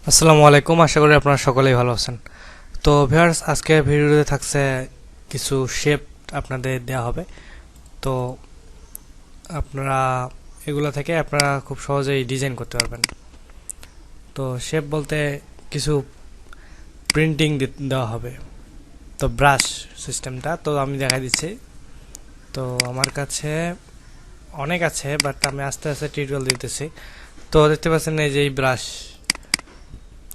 আসসালামু আলাইকুম, আশা করি আপনারা সকলেই ভালো আছেন। তো ভিউয়ার্স, আজকে ভিডিওতে থাকছে কিছু শেপ আপনাদের দেওয়া হবে। তো আপনারা এগুলো থেকে আপনারা খুব সহজেই ডিজাইন করতে পারবেন। তো শেপ বলতে কিছু প্রিন্টিং দেওয়া হবে। তো ব্রাশ সিস্টেমটা তো আমি দেখাই দিচ্ছি। তো আমার কাছে অনেক আছে, বাট আমি আস্তে আস্তে টিউটোরিয়াল দিতেছি। তো দেখতে পাচ্ছেন এই যে এই ব্রাশ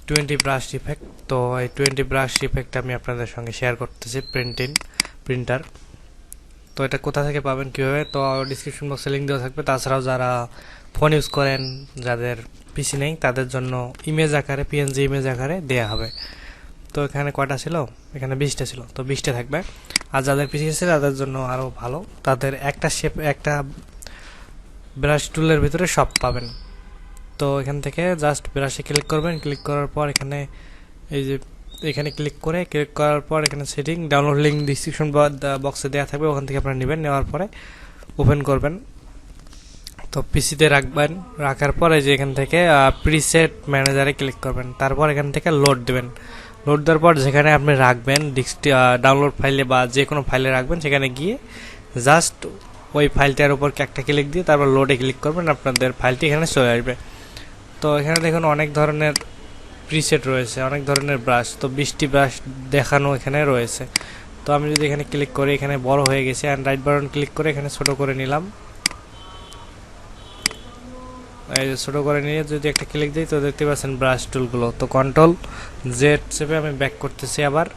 20 ব্রাশ ইফেক্ট। তো এই 20 ব্রাশ ইফেক্ট আমি আপনাদের সঙ্গে শেয়ার করতেছি প্রিন্টার। তো এটা কোথা থেকে পাবেন, কীভাবে, তো ডিসক্রিপশন বক্সে লিঙ্ক দেওয়া থাকবে। তাছাড়াও যারা ফোন ইউজ করেন, যাদের পিসি নেই, তাদের জন্য ইমেজ আকারে, পিএনজি ইমেজ আকারে দেয়া হবে। তো এখানে কয়টা ছিল? এখানে 20টা ছিল, তো 20টা থাকবে। আর যাদের পিসি আছে তাদের জন্য আরও ভালো, তাদের একটা শেপ, একটা ব্রাশ টুলের ভিতরে সব পাবেন। তো এখান থেকে জাস্ট ব্রাশে ক্লিক করবেন, ক্লিক করার পর এখানে এই যে এখানে ক্লিক করার পর এখানে সেটিং, ডাউনলোড লিঙ্ক ডিসক্রিপশন বক্সে দেওয়া থাকবে, ওখান থেকে আপনারা নেবেন। নেওয়ার পরে ওপেন করবেন, তো পিসিতে রাখবেন। রাখার পরে যে এখান থেকে প্রিসেট ম্যানেজারে ক্লিক করবেন। তারপর এখান থেকে লোড দেবেন। লোড দেওয়ার পর যেখানে আপনি রাখবেন ডাউনলোড ফাইলে বা যে কোনো ফাইলে রাখবেন, সেখানে গিয়ে জাস্ট ওই ফাইলটার উপর একটা ক্লিক দিয়ে তারপর লোডে ক্লিক করবেন, আপনাদের ফাইলটি এখানে চলে আসবে। তো এখানে দেখুন অনেক ধরনের প্রিসেট রয়েছে, অনেক ধরনের ব্রাশ। তো 20টি ব্রাশ দেখানো এখানে রয়েছে। তো আমি যদি এখানে ক্লিক করি, এখানে বড় হয়ে গেছে, অ্যান্ড রাইট বাটন ক্লিক করে এখানে ছোট করে নিলাম। এই যে ছোট করে নিয়ে যদি একটা ক্লিক দিই, তো দেখতে পাচ্ছেন ব্রাশ টুলগুলো। তো কন্ট্রোল জেড চেপে আমি ব্যাক করতেছি আবার।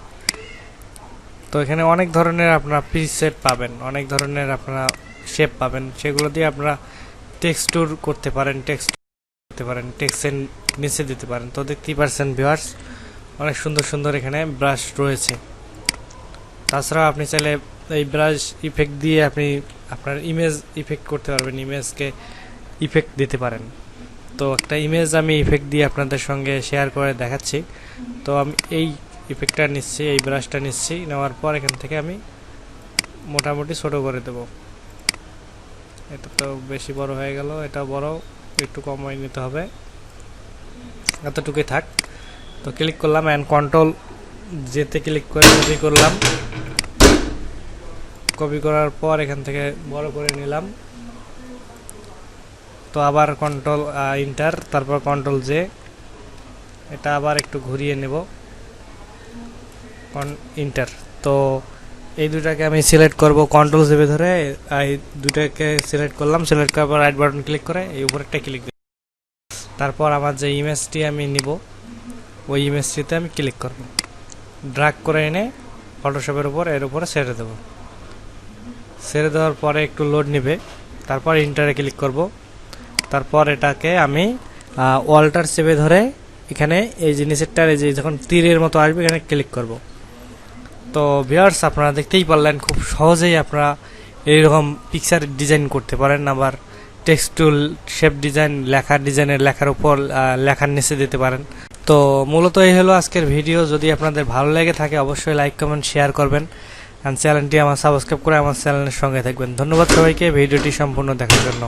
তো এখানে অনেক ধরনের আপনারা প্রিসেট পাবেন, অনেক ধরনের আপনারা শেপ পাবেন, সেগুলো দিয়ে আপনারা টেক্সচার করতে পারেন, টেক্সটের নিচে দিতে পারেন। তো দেখতেই পারছেন ভিউয়ার্স, অনেক সুন্দর সুন্দর এখানে ব্রাশ রয়েছে। তাছাড়া আপনি চাইলে এই ব্রাশ ইফেক্ট দিয়ে আপনি আপনার ইমেজ ইফেক্ট করতে পারবেন, ইমেজকে ইফেক্ট দিতে পারেন। তো একটা ইমেজ আমি ইফেক্ট দিয়ে আপনাদের সঙ্গে শেয়ার করে দেখাচ্ছি। তো আমি এই ইফেক্টটা নিচ্ছি, এই ব্রাশটা নিচ্ছি, নেওয়ার পর এখান থেকে আমি মোটামুটি ছোট করে দেব। এটা তো বেশি বড় হয়ে গেল, এটা বড়, একটু কমাই নিতে হবে, এতটুকুই থাক। তো ক্লিক করলাম, অ্যান্ড কন্ট্রোল যেতে ক্লিক করে কপি করলাম। কপি করার পর এখান থেকে বড় করে নিলাম। তো আবার কন্ট্রোল ইন্টার, তারপর কন্ট্রোল জে, এটা আবার একটু ঘুরিয়ে নেব, ইন্টার। তো এই দুটাকে আমি সিলেক্ট করব, কন্ট্রোল চেপে ধরে এই দুটাকে সিলেক্ট করলাম। সিলেক্ট করার পর রাইট বাটন ক্লিক করে এই উপরেরটা ক্লিক দিই। তারপর আমার যে ইমেজটি আমি নিব, ওই ইমেজটিতে আমি ক্লিক করব, ড্র্যাগ করে এনে ফটোশপের উপর এর উপরে ছেড়ে দেব। ছেড়ে দেওয়ার পরে একটু লোড নেবে, তারপর ইন্টারে ক্লিক করব। তারপর এটাকে আমি অল্টার চেপে ধরে এখানে এই জিনিসটার এই যে যখন তীরের মতো আসবে, এখানে ক্লিক করব। তো ভিউয়ার্স, আপনারা দেখতেই পারলেন খুব সহজেই আপনারা এইরকম পিকচার ডিজাইন করতে পারেন। আবার টেক্সটুল শেপ ডিজাইন, লেখার উপর লেখার নিচে দিতে পারেন। তো মূলত এই হলো আজকের ভিডিও। যদি আপনাদের ভালো লেগে থাকে অবশ্যই লাইক, কমেন্ট, শেয়ার করবেন, আর চ্যানেলটি আমার সাবস্ক্রাইব করে আমার চ্যানেলের সঙ্গে থাকবেন। ধন্যবাদ সবাইকে ভিডিওটি সম্পূর্ণ দেখার জন্য।